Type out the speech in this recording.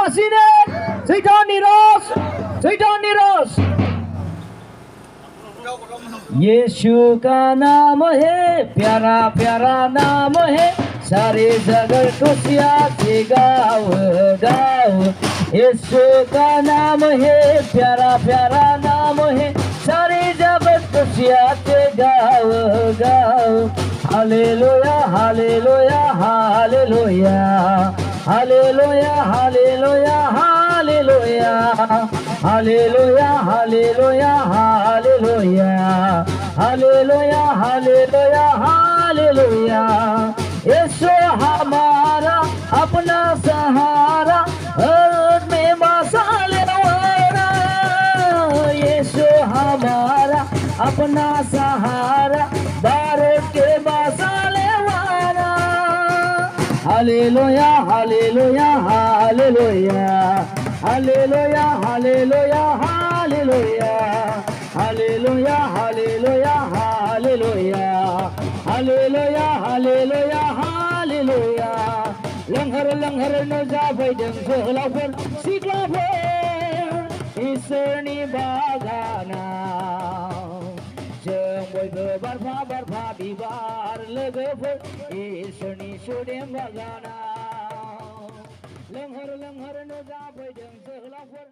मासीने चैतन्य रस यीशु का नाम है प्यारा प्यारा नाम है सारे जगत खुशियाँ से गाओ गाओ यीशु का नाम है प्यारा प्यारा नाम है सारे जगत खुशियाँ से गाओ गाओ hallelujah hallelujah hallelujah hallelujah hallelujah hallelujah hallelujah hallelujah hallelujah hallelujah hallelujah hallelujah Yeshu हमारा अपना सहारा अर्थ में बसाले वाला यीशु हमारा अपना सहारा भारत के बसाले वाला hallelujah hallelujah hallelujah hallelujah hallelujah hallelujah hallelujah hallelujah hallelujah hallelujah hallelujah hallelujah लंघर लंघर न जाफैदों जोहोलावफोर सिख्लाफोर इसोरनि बागानाव जों बयबो बारफा बारफा बिबार लोगोफोर इसोरनि सुदेम बागानाव लंघर लंघर न जाफैदों जोहोलावफोर